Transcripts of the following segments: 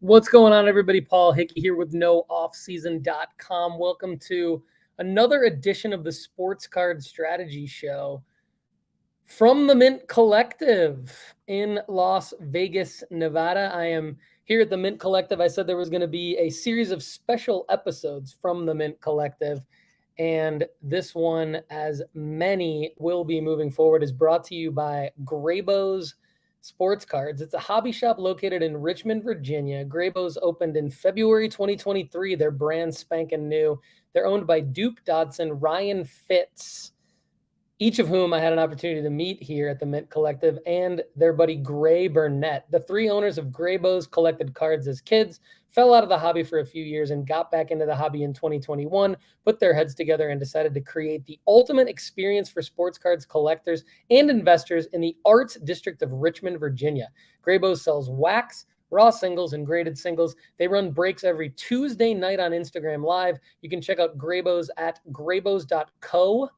What's going on, everybody? Paul Hickey here with NoOffSeason.com. Welcome to another edition of the Sports Card Strategy Show from the Mint Collective in Las Vegas, Nevada. I am here at the Mint Collective. I said there was going to be a series of special episodes from the Mint Collective, and this one, as many will be moving forward, is brought to you by Graybo's Sports Cards. It's a hobby shop located in Richmond, Virginia. Graybo's opened in February 2023. They're brand spanking new. They're owned by Duke Dodson, Ryan Fitz, each of whom I had an opportunity to meet here at the Mint Collective, and their buddy Gray Burnett. The three owners of Graybo's collected cards as kids, fell out of the hobby for a few years, and got back into the hobby in 2021, put their heads together and decided to create the ultimate experience for sports cards collectors and investors in the Arts District of Richmond, Virginia. Graybo's sells wax, raw singles, and graded singles. They run breaks every Tuesday night on Instagram Live. You can check out Graybo's at graybos.co.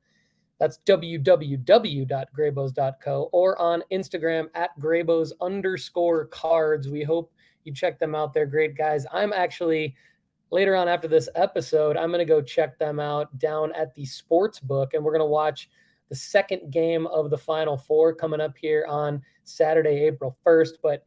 That's www.graybos.co, or on Instagram at graybos_cards. We hope you check them out. They're great guys. I'm actually, later on after this episode, I'm going to go check them out down at the sports book, and we're going to watch the second game of the Final Four coming up here on Saturday, April 1st. But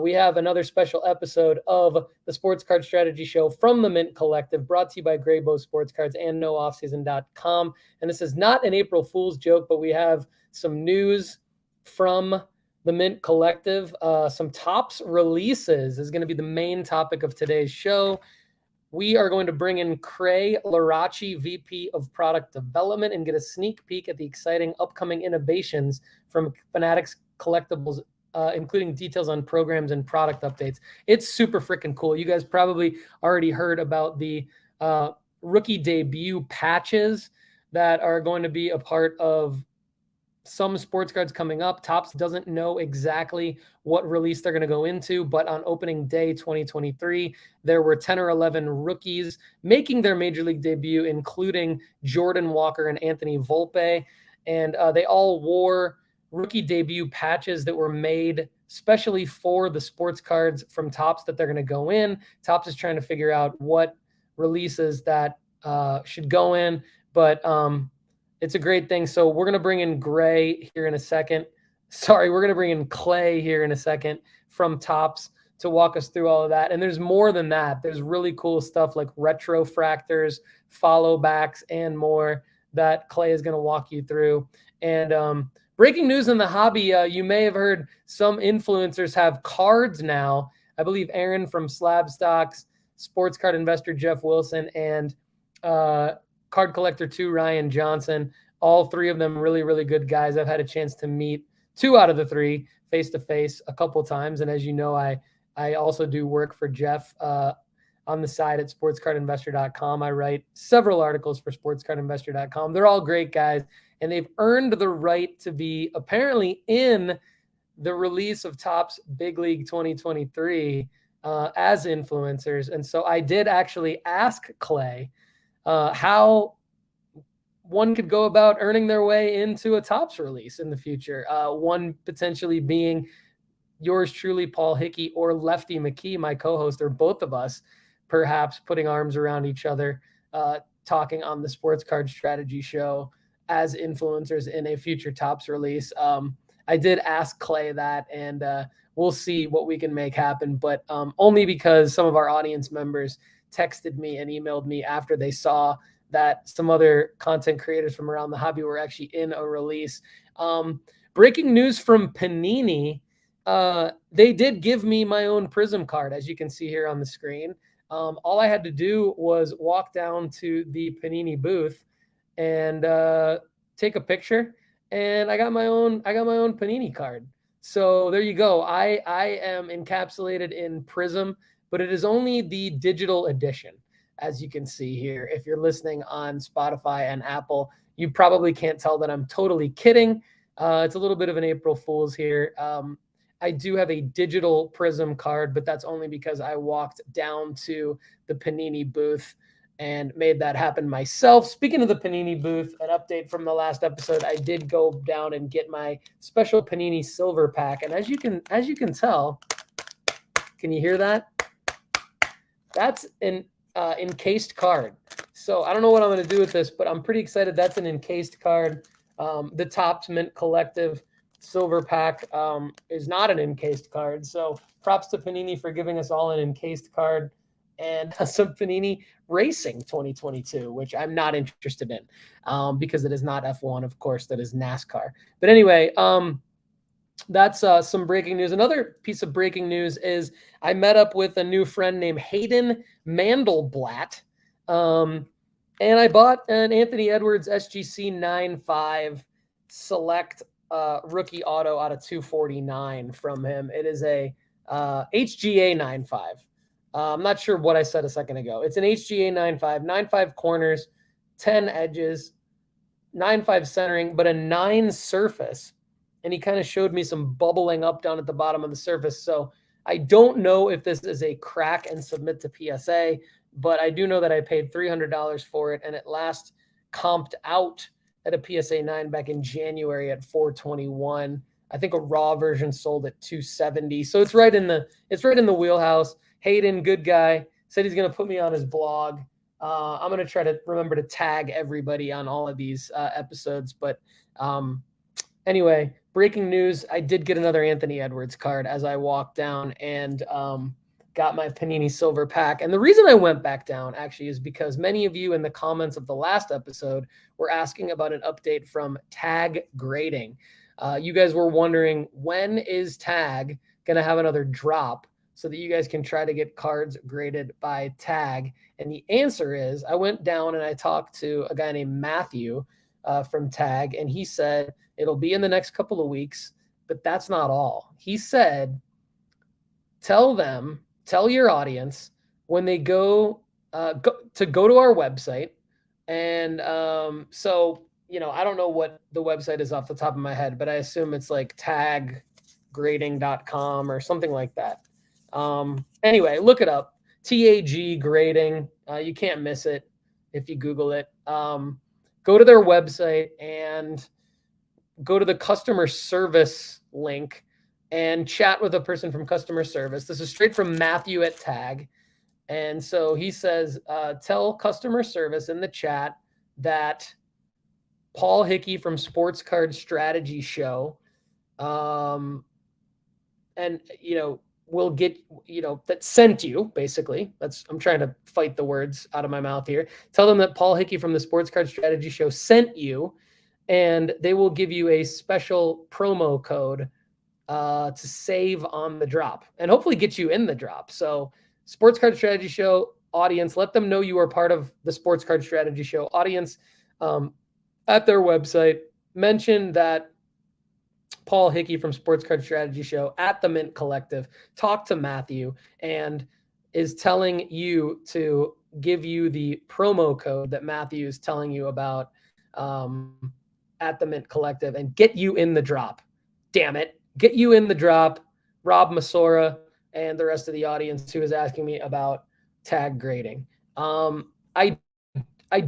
we have another special episode of the Sports Card Strategy Show from the Mint Collective, brought to you by Graybo Sports Cards and NoOffSeason.com. And this is not an April Fool's joke, but we have some news from the Mint Collective. Some Topps releases is going to be the main topic of today's show. We are going to bring in Cray Larachi, VP of Product Development, and get a sneak peek at the exciting upcoming innovations from Fanatics Collectibles, including details on programs and product updates. It's super freaking cool. You guys probably already heard about the rookie debut patches that are going to be a part of some sports cards coming up. Topps doesn't know exactly what release they're going to go into, but on opening day 2023, there were 10 or 11 rookies making their major league debut, including Jordan Walker and Anthony Volpe. And they all wore rookie debut patches that were made specially for the sports cards from Topps that they're going to go in. Topps is trying to figure out what releases that should go in, but it's a great thing. So we're going to bring in Gray here in a second. Sorry, we're going to bring in Clay here in a second from Topps to walk us through all of that. And there's more than that. There's really cool stuff like retro fractors, follow backs, and more that Clay is going to walk you through. And breaking news in the hobby, you may have heard some influencers have cards now. I believe Aaron from Slab Stocks, Sports Card Investor Jeff Wilson, and Card Collector 2 Ryan Johnson. All three of them really, really good guys. I've had a chance to meet two out of the three face-to-face a couple times. And as you know, I also do work for Jeff on the side at sportscardinvestor.com. I write several articles for sportscardinvestor.com. They're all great guys, and they've earned the right to be apparently in the release of Topps Big League 2023 as influencers. And so I did actually ask Clay how one could go about earning their way into a Topps release in the future. One potentially being yours truly, Paul Hickey, or Lefty McKee, my co-host, or both of us, perhaps putting arms around each other, talking on the Sports Card Strategy Show as influencers in a future Topps release. I did ask Clay that, and we'll see what we can make happen, but only because some of our audience members texted me and emailed me after they saw that some other content creators from around the hobby were actually in a release. Breaking news from Panini. They did give me my own Prism card, as you can see here on the screen. All I had to do was walk down to the Panini booth and take a picture, and I got my own Panini card. So there you go. I am encapsulated in Prism, but it is only the digital edition, as you can see here. If you're listening on Spotify and Apple, you probably can't tell that I'm totally kidding. It's a little bit of an April Fool's here. I do have a digital Prism card, but that's only because I walked down to the Panini booth and made that happen myself. Speaking of the Panini booth, an update from the last episode, I did go down and get my special Panini silver pack. And as you can tell, can you hear that? That's an encased card. So I don't know what I'm going to do with this, but I'm pretty excited. That's an encased card. The Topps Mint Collective Silver Pack is not an encased card. So props to Panini for giving us all an encased card and some Panini Racing 2022, which I'm not interested in because it is not F1, of course, that is NASCAR. But anyway, that's some breaking news. Another piece of breaking news is I met up with a new friend named Hayden Mandelblatt. And I bought an Anthony Edwards SGC 9.5 select rookie auto out of 249 from him. It is a HGA 9.5. I'm not sure what I said a second ago. It's an HGA 9.5, 9.5 corners, 10 edges, 9.5 centering, but a 9 surface. And he kind of showed me some bubbling up down at the bottom of the surface. So I don't know if this is a crack and submit to PSA, but I do know that I paid $300 for it, and it last comped out at a PSA 9 back in January at 421. I think a raw version sold at 270. So it's right in the wheelhouse. Hayden, good guy, said he's going to put me on his blog. I'm going to try to remember to tag everybody on all of these episodes. But anyway, breaking news, I did get another Anthony Edwards card as I walked down and got my Panini Silver Pack. And the reason I went back down actually is because many of you in the comments of the last episode were asking about an update from Tag Grading. You guys were wondering, when is Tag going to have another drop so that you guys can try to get cards graded by Tag? And the answer is, I went down and I talked to a guy named Matthew from Tag, and he said it'll be in the next couple of weeks, but that's not all. He said, tell your audience when they go to our website. And so, I don't know what the website is off the top of my head, but I assume it's like taggrading.com or something like that. Anyway, look it up. TAG Grading. You can't miss it if you Google it. Go to their website and go to the customer service link and chat with a person from customer service. This is straight from Matthew at Tag. And so he says, tell customer service in the chat that Paul Hickey from Sports Card Strategy Show, and, we'll get, that sent you, basically. I'm trying to fight the words out of my mouth here. Tell them that Paul Hickey from the Sports Card Strategy Show sent you, and they will give you a special promo code to save on the drop and hopefully get you in the drop. So Sports Card Strategy Show audience, let them know you are part of the Sports Card Strategy Show audience at their website. Mention that Paul Hickey from Sports Card Strategy Show at the Mint Collective talked to Matthew and is telling you to give you the promo code that Matthew is telling you about at the Mint Collective and get you in the drop. Damn it. Get you in the drop. Rob Masora and the rest of the audience who is asking me about Tag Grading. I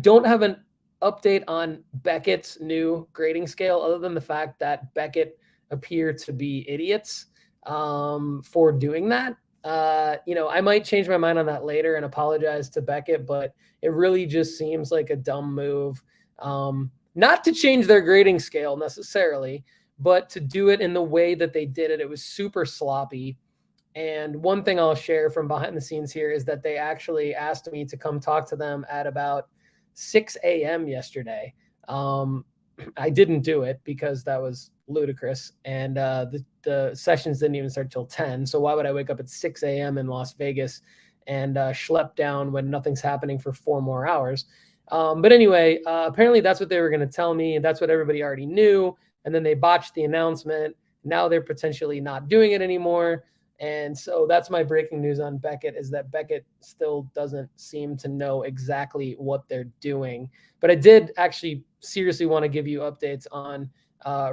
don't have an update on Beckett's new grading scale other than the fact that Beckett appear to be idiots for doing that. I might change my mind on that later and apologize to Beckett, but it really just seems like a dumb move. Not to change their grading scale necessarily, but to do it in the way that they did it. It was super sloppy. And one thing I'll share from behind the scenes here is that they actually asked me to come talk to them at about 6 a.m. yesterday. I didn't do it because that was ludicrous. And the sessions didn't even start till 10. So why would I wake up at 6 a.m. in Las Vegas and schlep down when nothing's happening for 4 more hours? But anyway, apparently that's what they were going to tell me. And that's what everybody already knew. And then they botched the announcement. Now they're potentially not doing it anymore. And so that's my breaking news on Beckett, is that Beckett still doesn't seem to know exactly what they're doing. But I did actually seriously want to give you updates on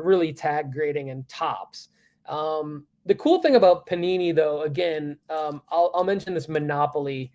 really Tag Grading and Topps. The cool thing about Panini, though, again, I'll mention this Monopoly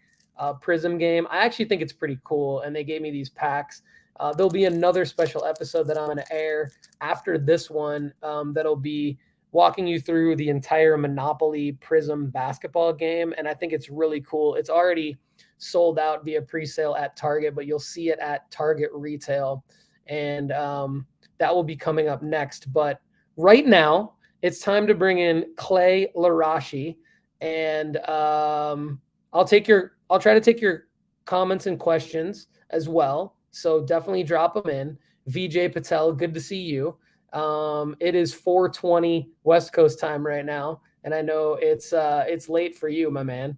Prism game. I actually think it's pretty cool, and they gave me these packs. There'll be another special episode that I'm going to air after this one that'll be walking you through the entire Monopoly Prism basketball game. And I think it's really cool. It's already sold out via pre-sale at Target, but you'll see it at Target retail. And that will be coming up next. But right now, it's time to bring in Clay Larashi. And I'll try to take your comments and questions as well. So definitely drop them in. VJ Patel, good to see you. It is 4:20 West Coast time right now, and I know it's late for you, my man,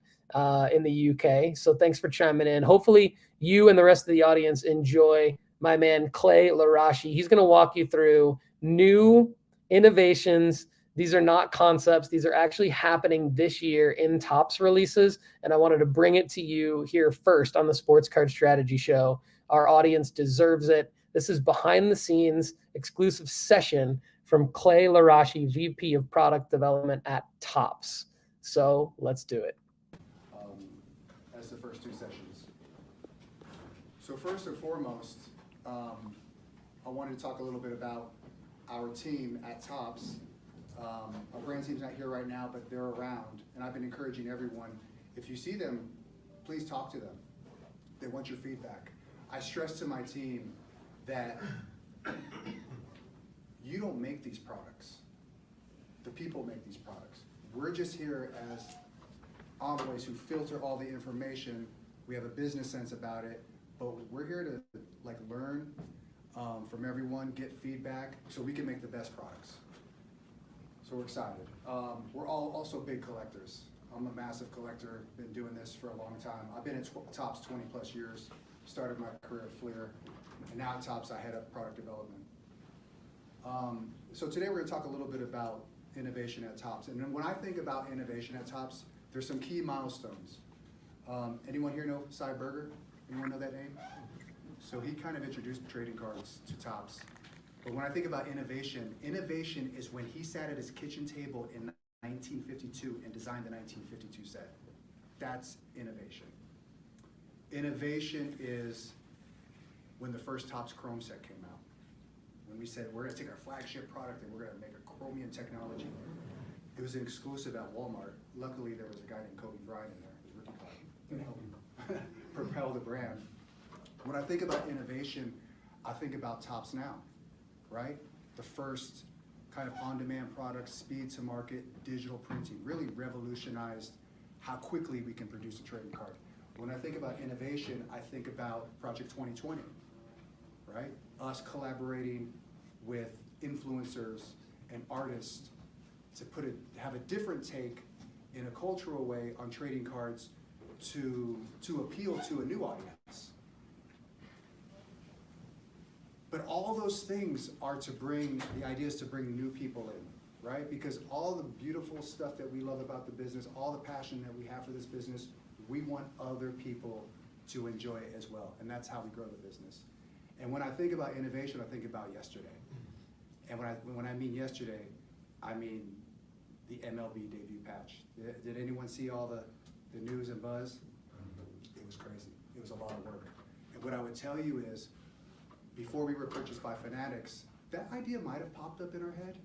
in the UK. So thanks for chiming in. Hopefully you and the rest of the audience enjoy my man Clay Larashi. He's going to walk you through new innovations. These are not concepts. These are actually happening this year in Topps releases, and I wanted to bring it to you here first on the Sports Card Strategy Show. Our audience deserves it. This is behind the scenes exclusive session from Clay Larashi, VP of Product Development at Topps. So let's do it. As the first two sessions. So first and foremost, I wanted to talk a little bit about our team at Topps. Our brand team's not here right now, but they're around, and I've been encouraging everyone, if you see them, please talk to them. They want your feedback. I stress to my team that you don't make these products. The people make these products. We're just here as envoys who filter all the information. We have a business sense about it, but we're here to learn from everyone, get feedback, so we can make the best products. So we're excited. We're all also big collectors. I'm a massive collector, been doing this for a long time. I've been at Topps 20 plus years, started my career at Fleer, and now at Topps I head up product development. So today we're gonna talk a little bit about innovation at Topps. And then when I think about innovation at Topps, there's some key milestones. Anyone here know Cy Berger? Anyone know that name? So he kind of introduced trading cards to Topps. But when I think about innovation, innovation is when he sat at his kitchen table in 1952 and designed the 1952 set. That's innovation. Innovation is when the first Topps Chrome set came out. When we said, we're gonna take our flagship product and we're gonna make a chromium technology. It was an exclusive at Walmart. Luckily, there was a guy named Kobe Bryant in there, his rookie card, that helped propel the brand. When I think about innovation, I think about Topps Now, right? The first kind of on-demand products, speed to market, digital printing, really revolutionized how quickly we can produce a trading card. When I think about innovation, I think about Project 2020, right? Us collaborating with influencers and artists to have a different take in a cultural way on trading cards to appeal to a new audience. But all those things are the idea is to bring new people in, right? Because all the beautiful stuff that we love about the business, all the passion that we have for this business, we want other people to enjoy it as well. And that's how we grow the business. And when I think about innovation, I think about yesterday. And when I mean yesterday, I mean the MLB debut patch. Did anyone see all the news and buzz? It was crazy. It was a lot of work. And what I would tell you is, before we were purchased by Fanatics, that idea might have popped up in our head,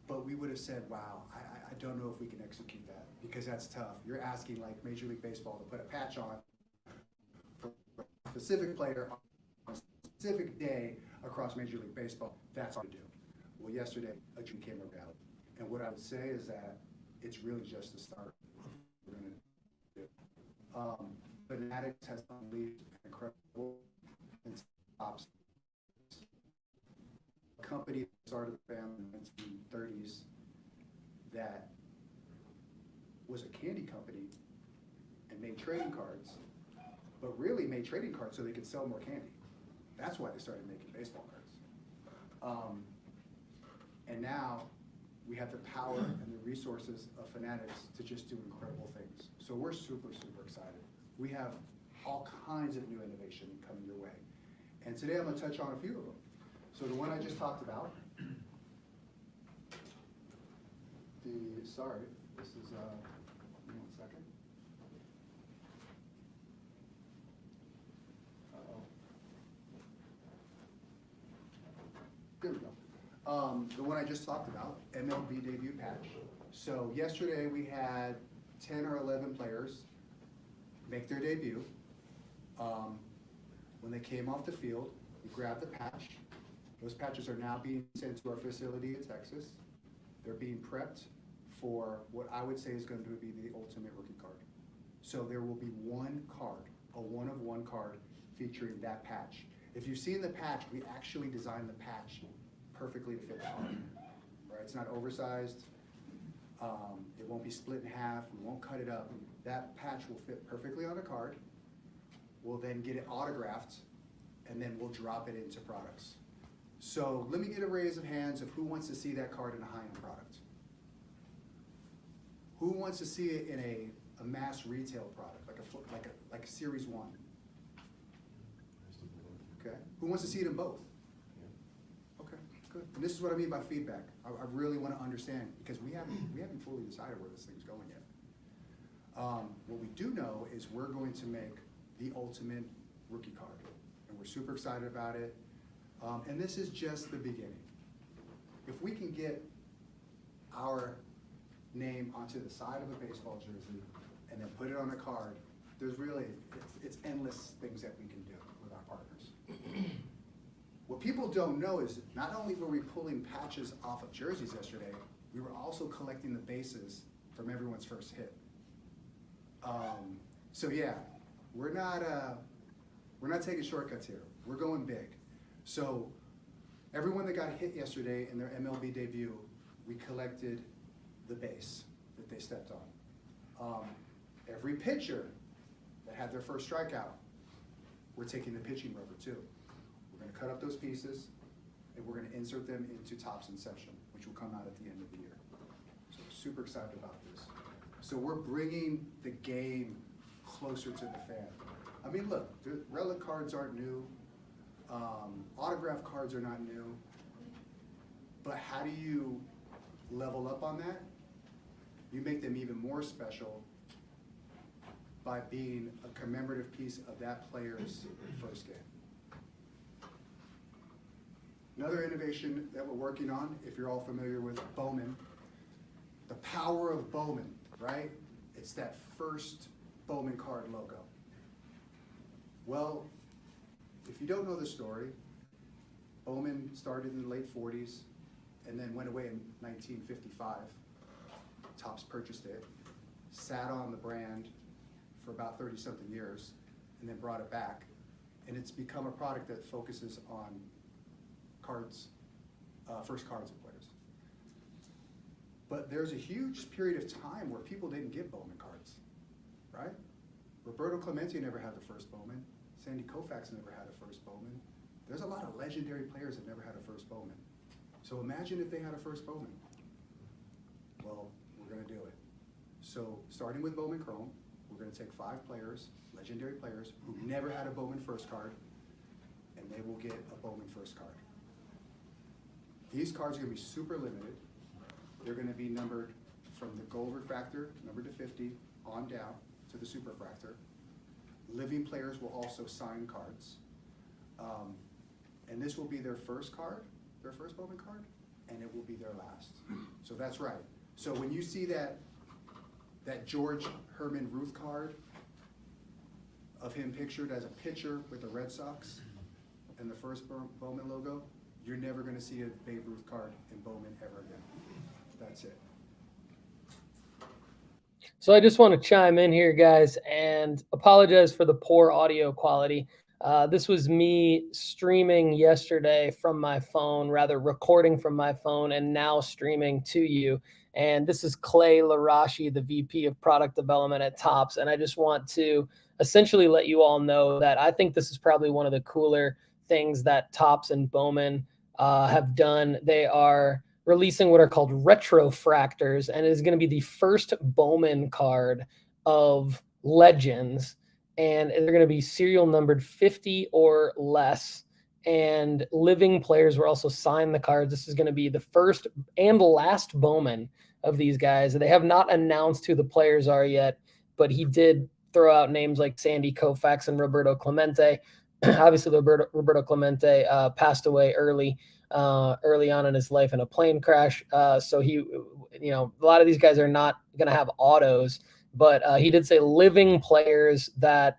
but we would have said, wow, I don't know if we can execute that, because that's tough. You're asking like Major League Baseball to put a patch on for a specific player on a specific day across Major League Baseball. That's hard to do. Well, yesterday, a dream came about. And what I would say is that it's really just the start of what we're going to do. Fanatics has unleashed an incredible Topps. A company that started the family in the 1930s that was a candy company and made trading cards, but really made trading cards so they could sell more candy. That's why they started making baseball cards. And now we have the power and the resources of Fanatics to just do incredible things. So we're super, super excited. We have all kinds of new innovation coming your way. And today I'm going to touch on a few of them. So the one I just talked about, sorry, this is, give me 1 second. There we go. The one I just talked about, MLB debut patch. So yesterday we had 10 or 11 players make their debut. When they came off the field, we grabbed the patch. Those patches are now being sent to our facility in Texas. They're being prepped for what I would say is going to be the ultimate rookie card. So there will be one card, a one-of-one card featuring that patch. If you've seen the patch, we actually designed the patch perfectly to fit the card. Right? It's not oversized. It won't be split in half. We won't cut it up. That patch will fit perfectly on a card. We'll then get it autographed, and then we'll drop it into products. So let me get a raise of hands of who wants to see that card in a high-end product. Who wants to see it in a mass retail product, like a Series 1? Okay. Who wants to see it in both? Okay, good. And this is what I mean by feedback. I really want to understand, because we haven't fully decided where this thing's going yet. What we do know is we're going to make the ultimate rookie card, and we're super excited about it. And this is just the beginning. If we can get our name onto the side of a baseball jersey and then put it on a card, there's really, it's endless things that we can do with our partners. What people don't know is not only were we pulling patches off of jerseys yesterday, we were also collecting the bases from everyone's first hit. So yeah, we're not taking shortcuts here. We're going big. So everyone that got hit yesterday in their MLB debut, we collected the base that they stepped on. Every pitcher that had their first strikeout, we're taking the pitching rubber too. We're going to cut up those pieces, and we're going to insert them into Topps Inception, which will come out at the end of the year. So we're super excited about this. So we're bringing the game closer to the fan. I mean, look, the relic cards aren't new. Autograph cards are not new. But how do you level up on that? You make them even more special by being a commemorative piece of that player's first game. Another innovation that we're working on, if you're all familiar with Bowman, the power of Bowman, right? It's that first Bowman card logo. Well, if you don't know the story, Bowman started in the late 40s and then went away in 1955. Topps purchased it, sat on the brand for about 30-something years, and then brought it back. And it's become a product that focuses on cards, first cards of players. But there's a huge period of time where people didn't get Bowman cards, right? Roberto Clemente never had the first Bowman. Sandy Koufax never had a first Bowman. There's a lot of legendary players that never had a first Bowman. So imagine if they had a first Bowman. Well, we're going to do it. So starting with Bowman Chrome, we're going to take 5 players, legendary players, who never had a Bowman first card, and they will get a Bowman first card. These cards are going to be super limited. They're going to be numbered from the gold refractor, numbered to 50, on down to the super refractor. Living players will also sign cards. And this will be their first card, their first Bowman card, and it will be their last. So that's right. So when you see that George Herman Ruth card of him pictured as a pitcher with the Red Sox and the first Bowman logo, you're never going to see a Babe Ruth card in Bowman ever again. That's it. So I just want to chime in here, guys, and apologize for the poor audio quality. This was me streaming yesterday from my phone, rather recording from my phone, and now streaming to you. And this is Clay Larashi, the VP of Product Development at Topps. And I just want to essentially let you all know that I think this is probably one of the cooler things that Topps and Bowman have done. They are releasing what are called retrofractors, and it is going to be the first Bowman card of Legends, and they're going to be serial numbered 50 or less, and living players will also sign the cards. This is going to be the first and last Bowman of these guys. They have not announced who the players are yet, but he did throw out names like Sandy Koufax and Roberto Clemente. Obviously, Roberto Clemente passed away early on in his life in a plane crash. So he, a lot of these guys are not going to have autos, but he did say living players that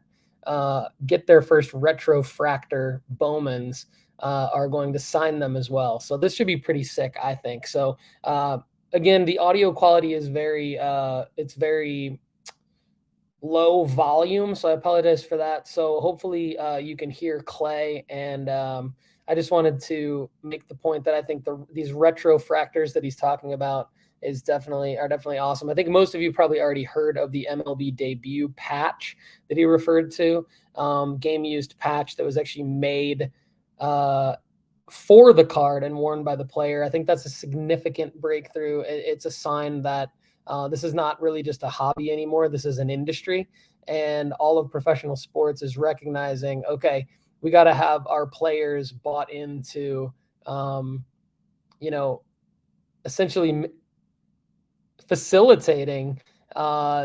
get their first retrofractor Bowmans are going to sign them as well. So this should be pretty sick, I think. So again, the audio quality is it's very low volume, so I apologize for that. So hopefully you can hear Clay, and I just wanted to make the point that I think these retrofractors that he's talking about are definitely awesome. I think most of you probably already heard of the MLB debut patch that he referred to, game used patch that was actually made for the card and worn by the player. I think that's a significant breakthrough. It's a sign that this is not really just a hobby anymore. This is an industry, and all of professional sports is recognizing, okay, we got to have our players bought into, essentially facilitating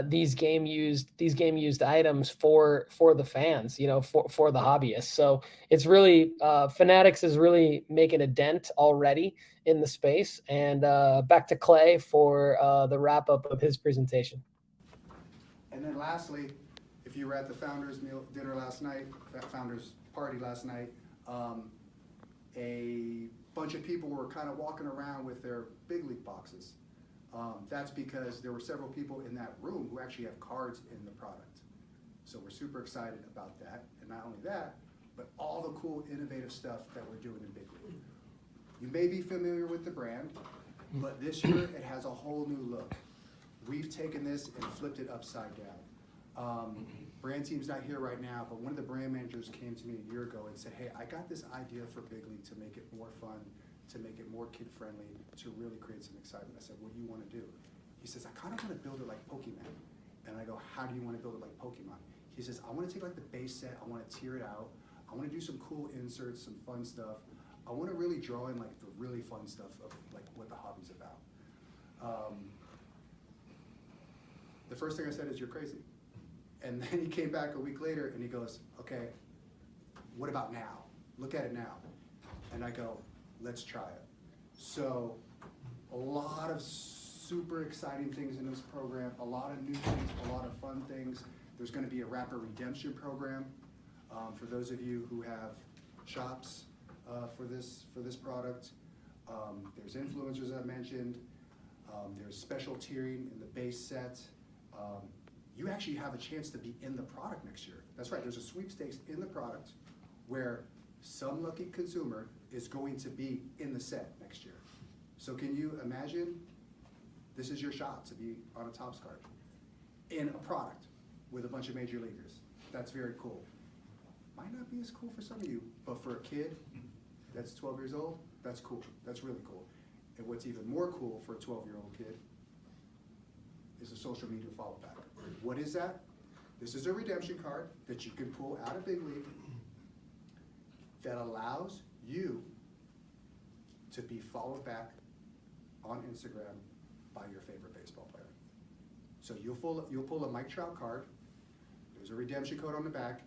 these game used items for the fans, for the hobbyists. So it's really Fanatics is really making a dent already in the space. And back to Clay for the wrap up of his presentation. And then lastly, if you were at the founders dinner last night, that founders party last night, a bunch of people were kind of walking around with their big league boxes. That's because there were several people in that room who actually have cards in the product. So we're super excited about that. And not only that, but all the cool, innovative stuff that we're doing in Big League. You may be familiar with the brand, but this year it has a whole new look. We've taken this and flipped it upside down. Brand team's not here right now, but one of the brand managers came to me a year ago and said, hey, I got this idea for Big League to make it more fun, to make it more kid-friendly, to really create some excitement. I said, what do you want to do? He says, I kind of want to build it like Pokemon. And I go, how do you want to build it like Pokemon? He says, I want to take like the base set, I want to tear it out, I want to do some cool inserts, some fun stuff. I want to really draw in like the really fun stuff of like what the hobby's about. The first thing I said is, you're crazy. And then he came back a week later and he goes, okay, what about now? Look at it now. And I go, let's try it. So a lot of super exciting things in this program, a lot of new things, a lot of fun things. There's going to be a rapper redemption program for those of you who have shops for this product. There's influencers I mentioned. There's special tiering in the base set. You actually have a chance to be in the product next year. That's right, there's a sweepstakes in the product where some lucky consumer is going to be in the set next year. So can you imagine, this is your shot to be on a Topps card in a product with a bunch of major leaguers. That's very cool. Might not be as cool for some of you, but for a kid that's 12 years old, that's cool. That's really cool. And what's even more cool for a 12-year-old kid is a social media follow back. What is that? This is a redemption card that you can pull out of Big League that allows you to be followed back on Instagram by your favorite baseball player. So you'll pull a Mike Trout card. There's a redemption code on the back.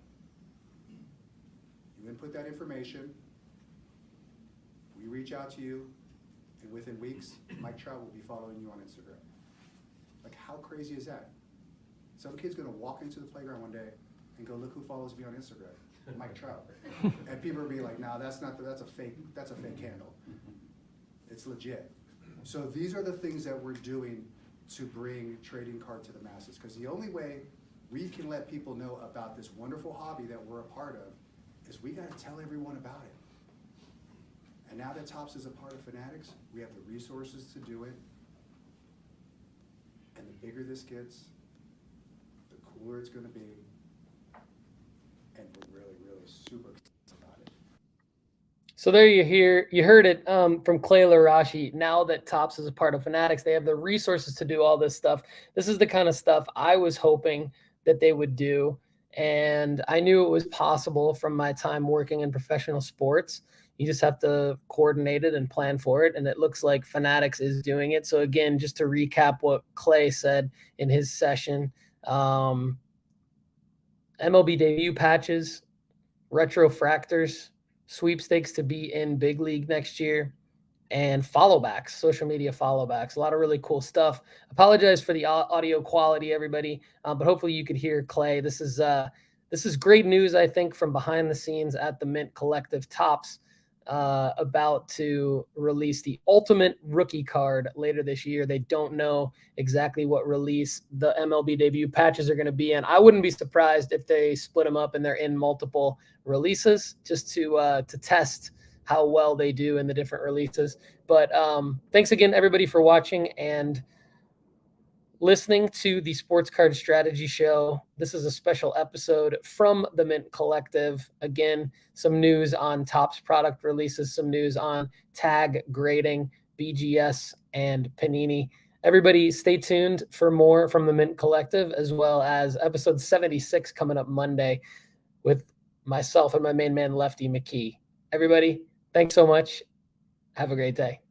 You input that information. We reach out to you, and within weeks, Mike Trout will be following you on Instagram. Like, how crazy is that? Some kid's gonna walk into the playground one day and go, look who follows me on Instagram, Mike Trout. And people will be like, no, that's a fake handle. It's legit. So these are the things that we're doing to bring trading card to the masses, because the only way we can let people know about this wonderful hobby that we're a part of is we gotta tell everyone about it. And now that Topps is a part of Fanatics, we have the resources to do it. And the bigger this gets, the cooler it's gonna be. And we're really, really super excited about it. So there you heard it from Clay Larashi. Now that Topps is a part of Fanatics, they have the resources to do all this stuff. This is the kind of stuff I was hoping that they would do. And I knew it was possible from my time working in professional sports. You just have to coordinate it and plan for it. And it looks like Fanatics is doing it. So again, just to recap what Clay said in his session, MLB debut patches, retrofractors, sweepstakes to be in Big League next year, and followbacks, social media followbacks. A lot of really cool stuff. Apologize for the audio quality, everybody, but hopefully you could hear Clay. This is this is great news, I think, from behind the scenes at the Mint Collective. Topps about to release the ultimate rookie card later this year. They don't know exactly what release the MLB debut patches are going to be in. I wouldn't be surprised if they split them up and they're in multiple releases just to test how well they do in the different releases. But thanks again, everybody, for watching and listening to the Sports Card Strategy Show. This is a special episode from the Mint Collective. Again, some news on Topps product releases, some news on tag grading, BGS, and Panini. Everybody stay tuned for more from the Mint Collective, as well as episode 76 coming up Monday with myself and my main man, Lefty McKee. Everybody, thanks so much. Have a great day.